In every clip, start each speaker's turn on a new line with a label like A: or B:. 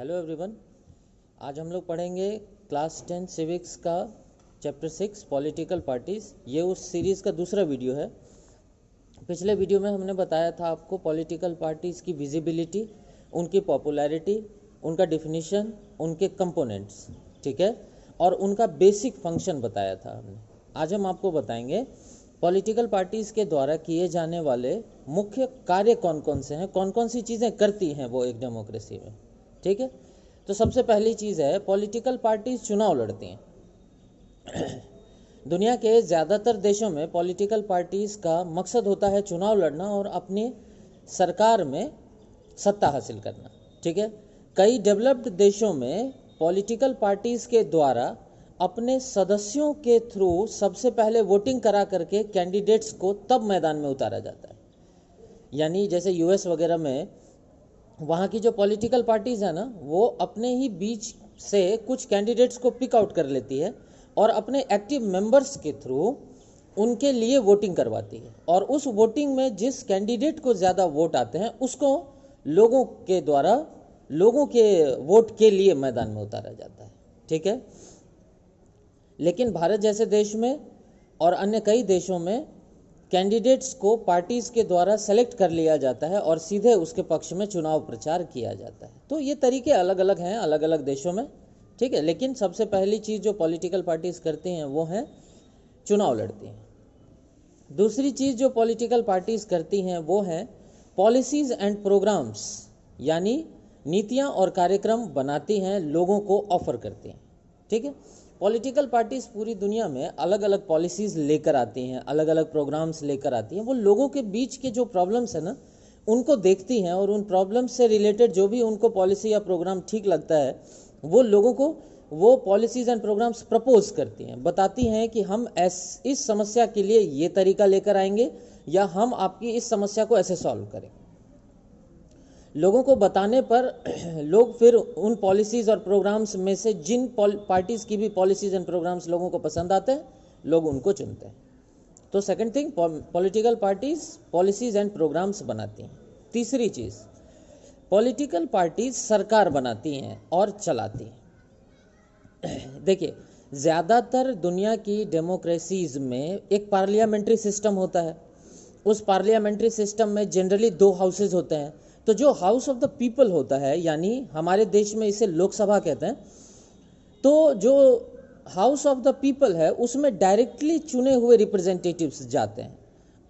A: Hello everyone. आज हम लोग पढ़ेंगे क्लास 10 सिविक्स का चैप्टर 6 पॉलिटिकल पार्टीज़। ये उस सीरीज़ का दूसरा वीडियो है। पिछले वीडियो में हमने बताया था आपको पॉलिटिकल पार्टीज़ की विजिबिलिटी, उनकी पॉपुलैरिटी, उनका डिफिनीशन, उनके कंपोनेंट्स, ठीक है, और उनका बेसिक फंक्शन बताया था हमने। आज हम आपको बताएंगे पॉलिटिकल पार्टीज़ के द्वारा किए जाने वाले मुख्य कार्य कौन कौन से हैं, कौन कौन सी चीज़ें करती हैं वो एक डेमोक्रेसी में, ठीक है। तो सबसे पहली चीज़ है पॉलिटिकल पार्टीज चुनाव लड़ती हैं। दुनिया के ज़्यादातर देशों में पॉलिटिकल पार्टीज का मकसद होता है चुनाव लड़ना और अपनी सरकार में सत्ता हासिल करना, ठीक है। कई डेवलप्ड देशों में पॉलिटिकल पार्टीज के द्वारा अपने सदस्यों के थ्रू सबसे पहले वोटिंग करा करके कैंडिडेट्स को तब मैदान में उतारा जाता है। यानी जैसे यूएस वगैरह में वहाँ की जो पॉलिटिकल पार्टीज़ है ना, वो अपने ही बीच से कुछ कैंडिडेट्स को पिक आउट कर लेती है और अपने एक्टिव मेंबर्स के थ्रू उनके लिए वोटिंग करवाती है, और उस वोटिंग में जिस कैंडिडेट को ज़्यादा वोट आते हैं उसको लोगों के द्वारा लोगों के वोट के लिए मैदान में उतारा जाता है, ठीक है। लेकिन भारत जैसे देश में और अन्य कई देशों में कैंडिडेट्स को पार्टीज़ के द्वारा सेलेक्ट कर लिया जाता है और सीधे उसके पक्ष में चुनाव प्रचार किया जाता है। तो ये तरीके अलग अलग हैं अलग अलग देशों में, ठीक है। लेकिन सबसे पहली चीज़ जो पॉलिटिकल पार्टीज़ करती हैं वो है चुनाव लड़ती हैं। दूसरी चीज़ जो पॉलिटिकल पार्टीज़ करती हैं वो है पॉलिसीज़ एंड प्रोग्राम्स, यानी नीतियाँ और कार्यक्रम बनाती हैं, लोगों को ऑफर करती हैं, ठीक है। पॉलिटिकल पार्टीज़ पूरी दुनिया में अलग अलग पॉलिसीज़ लेकर आती हैं, अलग अलग प्रोग्राम्स लेकर आती हैं। वो लोगों के बीच के जो प्रॉब्लम्स है ना उनको देखती हैं और उन प्रॉब्लम्स से रिलेटेड जो भी उनको पॉलिसी या प्रोग्राम ठीक लगता है वो लोगों को वो पॉलिसीज़ एंड प्रोग्राम्स प्रपोज करती हैं, बताती हैं कि हम इस समस्या के लिए ये तरीका लेकर आएंगे या हम आपकी इस समस्या को ऐसे सॉल्व करेंगे। लोगों को बताने पर लोग फिर उन पॉलिसीज़ और प्रोग्राम्स में से जिन पार्टीज़ की भी पॉलिसीज़ एंड प्रोग्राम्स लोगों को पसंद आते हैं लोग उनको चुनते हैं। तो second thing, political parties policies and programmes बनाती हैं। तीसरी चीज़, पॉलिटिकल पार्टीज़ सरकार बनाती हैं और चलाती हैं। देखिए, ज़्यादातर दुनिया की डेमोक्रेसीज़ में एक पार्लियामेंट्री सिस्टम होता है। उस पार्लियामेंट्री सिस्टम में जनरली 2 हाउसेज होते हैं। तो जो हाउस ऑफ द पीपल होता है, यानी हमारे देश में इसे लोकसभा कहते हैं, तो जो हाउस ऑफ द पीपल है उसमें डायरेक्टली चुने हुए रिप्रेजेंटेटिव्स जाते हैं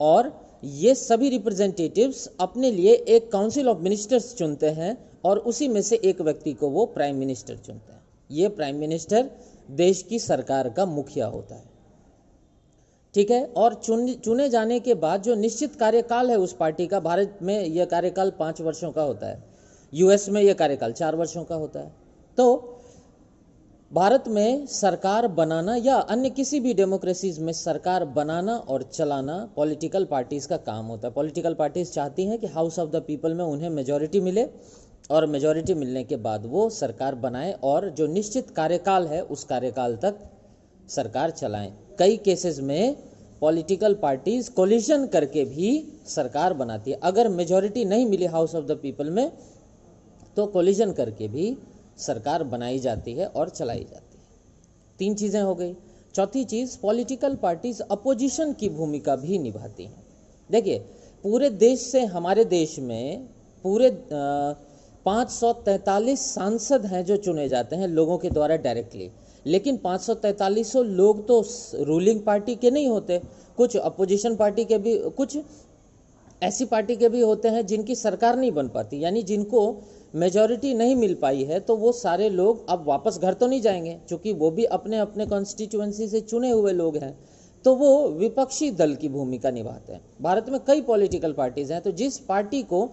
A: और ये सभी रिप्रेजेंटेटिव्स अपने लिए एक काउंसिल ऑफ मिनिस्टर्स चुनते हैं और उसी में से एक व्यक्ति को वो प्राइम मिनिस्टर चुनते हैं। ये प्राइम मिनिस्टर देश की सरकार का मुखिया होता है, ठीक है। और चुने जाने के बाद जो निश्चित कार्यकाल है उस पार्टी का, भारत में यह कार्यकाल 5 वर्षों का होता है, यूएस में यह कार्यकाल 4 वर्षों का होता है। तो भारत में सरकार बनाना या अन्य किसी भी डेमोक्रेसीज में सरकार बनाना और चलाना पॉलिटिकल पार्टीज़ का काम होता है। पॉलिटिकल पार्टीज़ चाहती हैं कि हाउस ऑफ द पीपल में उन्हें मेजॉरिटी मिले और मेजॉरिटी मिलने के बाद वो सरकार बनाएं और जो निश्चित कार्यकाल है उस कार्यकाल तक सरकार चलाएं। कई केसेस में पॉलिटिकल पार्टीज़ कोलिशन करके भी सरकार बनाती है। अगर मेजॉरिटी नहीं मिली हाउस ऑफ द पीपल में तो कोलिशन करके भी सरकार बनाई जाती है और चलाई जाती है। 3 चीज़ें हो गई। चौथी चीज़, पॉलिटिकल पार्टीज़ अपोजिशन की भूमिका भी निभाती हैं। देखिए, पूरे देश से हमारे देश में पूरे 543 सांसद हैं जो चुने जाते हैं लोगों के द्वारा डायरेक्टली, लेकिन 543 लोग तो रूलिंग पार्टी के नहीं होते, कुछ अपोजिशन पार्टी के भी, कुछ ऐसी पार्टी के भी होते हैं जिनकी सरकार नहीं बन पाती, यानी जिनको मेजॉरिटी नहीं मिल पाई है। तो वो सारे लोग अब वापस घर तो नहीं जाएंगे, क्योंकि वो भी अपने अपने कॉन्स्टिट्यूएंसी से चुने हुए लोग हैं, तो वो विपक्षी दल की भूमिका निभाते हैं। भारत में कई पॉलिटिकल पार्टीज़ हैं, तो जिस पार्टी को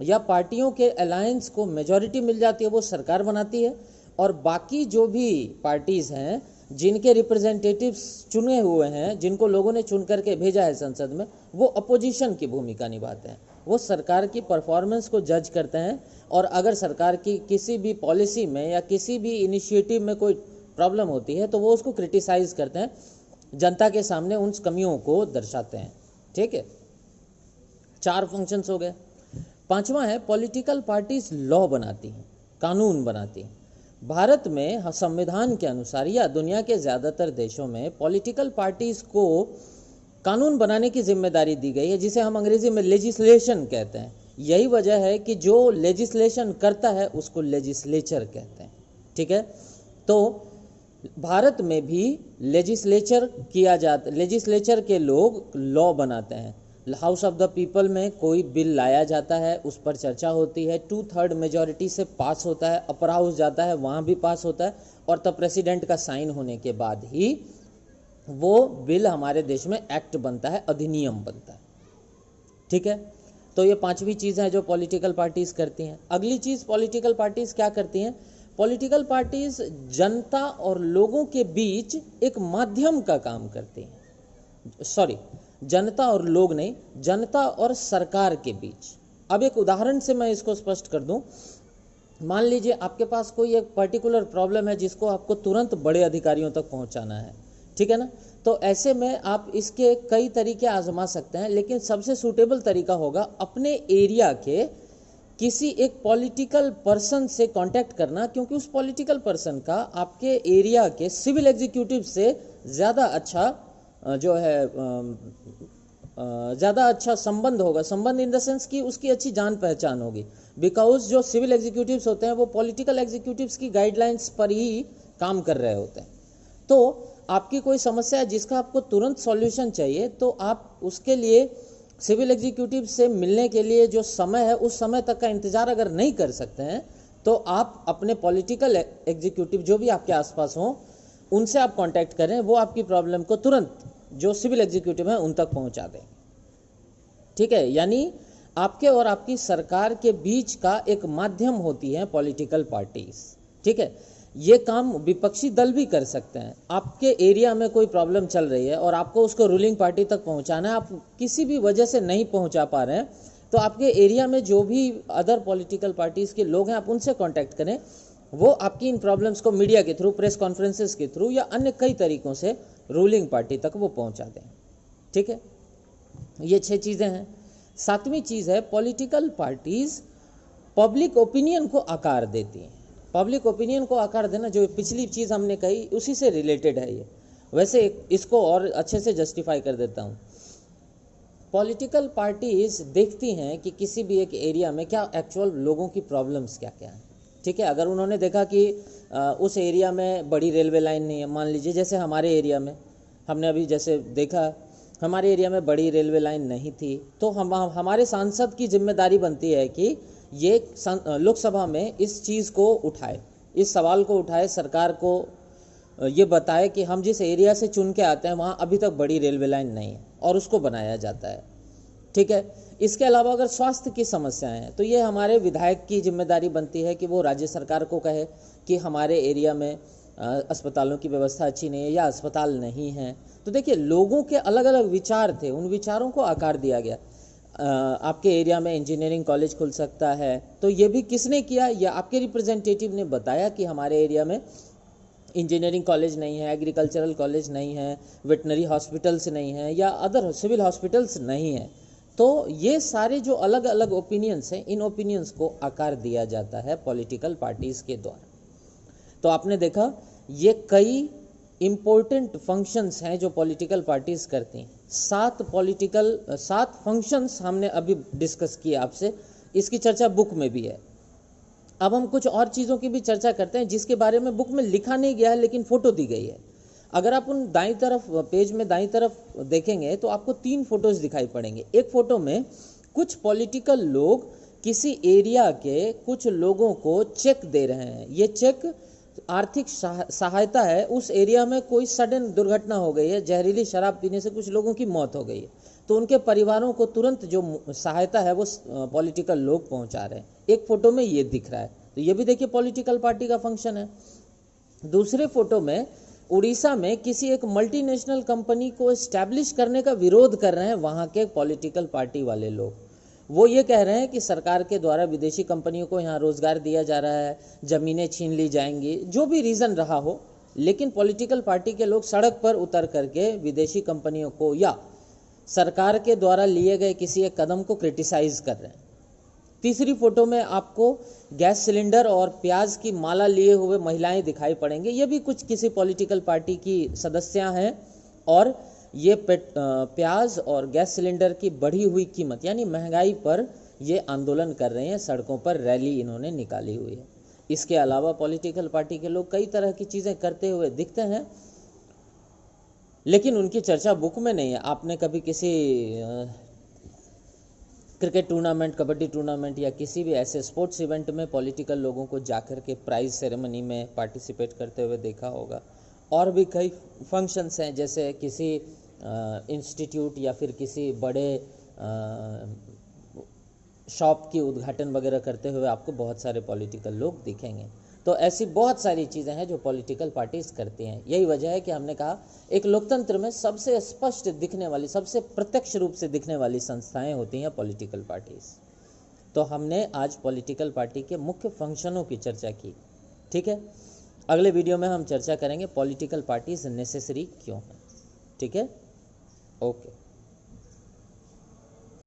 A: या पार्टियों के अलायंस को मेजॉरिटी मिल जाती है वो सरकार बनाती है, और बाकी जो भी पार्टीज़ हैं जिनके रिप्रेजेंटेटिव्स चुने हुए हैं, जिनको लोगों ने चुन करके भेजा है संसद में, वो अपोजिशन की भूमिका निभाते हैं। वो सरकार की परफॉर्मेंस को जज करते हैं और अगर सरकार की किसी भी पॉलिसी में या किसी भी इनिशिएटिव में कोई प्रॉब्लम होती है तो वो उसको क्रिटिसाइज करते हैं, जनता के सामने उन कमियों को दर्शाते हैं, ठीक है। 4 फंक्शंस हो गए। 5वां है पॉलिटिकल पार्टीज लॉ बनाती हैं। कानून बनाती हैं। भारत में संविधान के अनुसार या दुनिया के ज़्यादातर देशों में पॉलिटिकल पार्टीज़ को कानून बनाने की जिम्मेदारी दी गई है, जिसे हम अंग्रेजी में लेजिस्लेशन कहते हैं। यही वजह है कि जो लेजिस्लेशन करता है उसको लेजिस्लेचर कहते हैं। ठीक है, तो भारत में भी लेजिस्लेचर किया जाता, लेजिस्लेचर के लोग लॉ बनाते हैं। हाउस ऑफ द पीपल में कोई बिल लाया जाता है, उस पर चर्चा होती है, 2/3 मेजॉरिटी से पास होता है, अपर हाउस जाता है, वहाँ भी पास होता है, और तब प्रेसिडेंट का साइन होने के बाद ही वो बिल हमारे देश में एक्ट बनता है, अधिनियम बनता है। ठीक है, तो ये 5वीं चीज़ है जो पॉलिटिकल पार्टीज़ करती हैं। अगली चीज़ पॉलिटिकल पार्टीज़ क्या करती हैं? पॉलिटिकल पार्टीज़ जनता और लोगों के बीच एक माध्यम का काम करती हैं। सॉरी, जनता और लोग नहीं, जनता और सरकार के बीच। अब एक उदाहरण से मैं इसको स्पष्ट कर दूं। मान लीजिए आपके पास कोई एक पर्टिकुलर प्रॉब्लम है जिसको आपको तुरंत बड़े अधिकारियों तक पहुंचाना है, ठीक है ना? तो ऐसे में आप इसके कई तरीके आजमा सकते हैं, लेकिन सबसे सूटेबल तरीका होगा अपने एरिया के किसी एक पॉलिटिकल पर्सन से कांटेक्ट करना, क्योंकि उस पॉलिटिकल पर्सन का आपके एरिया के सिविल एग्जीक्यूटिव से ज़्यादा अच्छा जो है ज़्यादा अच्छा संबंध होगा। संबंध इन द सेंस कि उसकी अच्छी जान पहचान होगी, बिकॉज जो सिविल एग्जीक्यूटिव्स होते हैं वो पॉलिटिकल एग्जीक्यूटिव्स की गाइडलाइंस पर ही काम कर रहे होते हैं। तो आपकी कोई समस्या है जिसका आपको तुरंत सॉल्यूशन चाहिए, तो आप उसके लिए सिविल एग्जीक्यूटिव से मिलने के लिए जो समय है उस समय तक का इंतज़ार अगर नहीं कर सकते हैं, तो आप अपने पॉलिटिकल एग्जीक्यूटिव जो भी आपके आसपास हों उनसे आप कांटेक्ट करें, वो आपकी प्रॉब्लम को तुरंत जो सिविल एग्जीक्यूटिव हैं उन तक पहुंचा दें। ठीक है, यानी आपके और आपकी सरकार के बीच का एक माध्यम होती है पॉलिटिकल पार्टीज। ठीक है, ये काम विपक्षी दल भी कर सकते हैं। आपके एरिया में कोई प्रॉब्लम चल रही है और आपको उसको रूलिंग पार्टी तक पहुंचाना है, आप किसी भी वजह से नहीं पहुंचा पा रहे हैं, तो आपके एरिया में जो भी अदर पॉलिटिकल पार्टीज के लोग हैं आप उनसे कांटेक्ट करें, वो आपकी इन प्रॉब्लम्स को मीडिया के थ्रू, प्रेस कॉन्फ्रेंसेस के थ्रू या अन्य कई तरीकों से रूलिंग पार्टी तक वो पहुंचा दें। ठीक है, ये 6 चीज़ें हैं। 7वीं चीज़ है पॉलिटिकल पार्टीज पब्लिक ओपिनियन को आकार देती हैं। पब्लिक ओपिनियन को आकार देना, जो पिछली चीज़ हमने कही उसी से रिलेटेड है ये। वैसे इसको और अच्छे से जस्टिफाई कर देता हूँ। पॉलिटिकल पार्टीज देखती हैं कि किसी भी एक एरिया में क्या एक्चुअल लोगों की प्रॉब्लम्स क्या क्या हैं। ठीक है, अगर उन्होंने देखा कि उस एरिया में बड़ी रेलवे लाइन नहीं है, मान लीजिए जैसे हमारे एरिया में हमने अभी जैसे देखा हमारे एरिया में बड़ी रेलवे लाइन नहीं थी, तो हमारे सांसद की जिम्मेदारी बनती है कि ये लोकसभा में इस चीज़ को उठाए, इस सवाल को उठाए, सरकार को ये बताए कि हम जिस एरिया से चुन के आते हैं वहाँ अभी तक बड़ी रेलवे लाइन नहीं है और उसको बनाया जाता है। ठीक है, इसके अलावा अगर स्वास्थ्य की समस्याएं हैं तो ये हमारे विधायक की जिम्मेदारी बनती है कि वो राज्य सरकार को कहे कि हमारे एरिया में अस्पतालों की व्यवस्था अच्छी नहीं है या अस्पताल नहीं है। तो देखिए, लोगों के अलग अलग विचार थे, उन विचारों को आकार दिया गया। आपके एरिया में इंजीनियरिंग कॉलेज खुल सकता है, तो ये भी किसने किया? या आपके रिप्रेजेंटेटिव ने बताया कि हमारे एरिया में इंजीनियरिंग कॉलेज नहीं है, एग्रीकल्चरल कॉलेज नहीं है, वेटनरी हॉस्पिटल्स नहीं है या अदर सिविल हॉस्पिटल्स नहीं है। तो ये सारे जो अलग अलग ओपिनियंस हैं, इन ओपिनियंस को आकार दिया जाता है पॉलिटिकल पार्टीज़ के द्वारा। तो आपने देखा ये कई इम्पोर्टेंट फंक्शंस हैं जो पॉलिटिकल पार्टीज़ करती हैं। 7 फंक्शंस हमने अभी डिस्कस किए आपसे, इसकी चर्चा बुक में भी है। अब हम कुछ और चीज़ों की भी चर्चा करते हैं जिसके बारे में बुक में लिखा नहीं गया है लेकिन फ़ोटो दी गई है। अगर आप उन दाईं तरफ पेज में दाईं तरफ देखेंगे तो आपको 3 फोटोज दिखाई पड़ेंगे। एक फ़ोटो में कुछ पॉलिटिकल लोग किसी एरिया के कुछ लोगों को चेक दे रहे हैं। ये चेक आर्थिक सहायता है। उस एरिया में कोई सडन दुर्घटना हो गई है, जहरीली शराब पीने से कुछ लोगों की मौत हो गई है, तो उनके परिवारों को तुरंत जो सहायता है वो पॉलिटिकल लोग पहुंचा रहे हैं। एक फ़ोटो में ये दिख रहा है, तो ये भी देखिए पॉलिटिकल पार्टी का फंक्शन है। दूसरे फोटो में उड़ीसा में किसी एक मल्टीनेशनल कंपनी को एस्टैब्लिश करने का विरोध कर रहे हैं वहाँ के पॉलिटिकल पार्टी वाले लोग। वो ये कह रहे हैं कि सरकार के द्वारा विदेशी कंपनियों को यहाँ रोजगार दिया जा रहा है, ज़मीनें छीन ली जाएंगी, जो भी रीज़न रहा हो, लेकिन पॉलिटिकल पार्टी के लोग सड़क पर उतर करके विदेशी कंपनियों को या सरकार के द्वारा लिए गए किसी एक कदम को क्रिटिसाइज़ कर रहे हैं। तीसरी फोटो में आपको गैस सिलेंडर और प्याज की माला लिए हुए महिलाएं दिखाई पड़ेंगे। ये भी कुछ किसी पॉलिटिकल पार्टी की सदस्या हैं और ये प्याज और गैस सिलेंडर की बढ़ी हुई कीमत यानी महंगाई पर ये आंदोलन कर रहे हैं, सड़कों पर रैली इन्होंने निकाली हुई है। इसके अलावा पॉलिटिकल पार्टी के लोग कई तरह की चीज़ें करते हुए दिखते हैं, लेकिन उनकी चर्चा बुक में नहीं है। आपने कभी किसी क्रिकेट टूर्नामेंट, कबड्डी टूर्नामेंट या किसी भी ऐसे स्पोर्ट्स इवेंट में पॉलिटिकल लोगों को जाकर के प्राइज सेरेमनी में पार्टिसिपेट करते हुए देखा होगा। और भी कई फंक्शंस हैं, जैसे किसी इंस्टीट्यूट या फिर किसी बड़े शॉप की उद्घाटन वगैरह करते हुए आपको बहुत सारे पॉलिटिकल लोग दिखेंगे। तो ऐसी बहुत सारी चीज़ें हैं जो पॉलिटिकल पार्टीज करती हैं। यही वजह है कि हमने कहा एक लोकतंत्र में सबसे स्पष्ट दिखने वाली, सबसे प्रत्यक्ष रूप से दिखने वाली संस्थाएं होती हैं पॉलिटिकल पार्टीज। तो हमने आज पॉलिटिकल पार्टी के मुख्य फंक्शनों की चर्चा की। ठीक है, अगले वीडियो में हम चर्चा करेंगे पॉलिटिकल पार्टीज नेसेसरी क्यों है। ठीक है, ओके।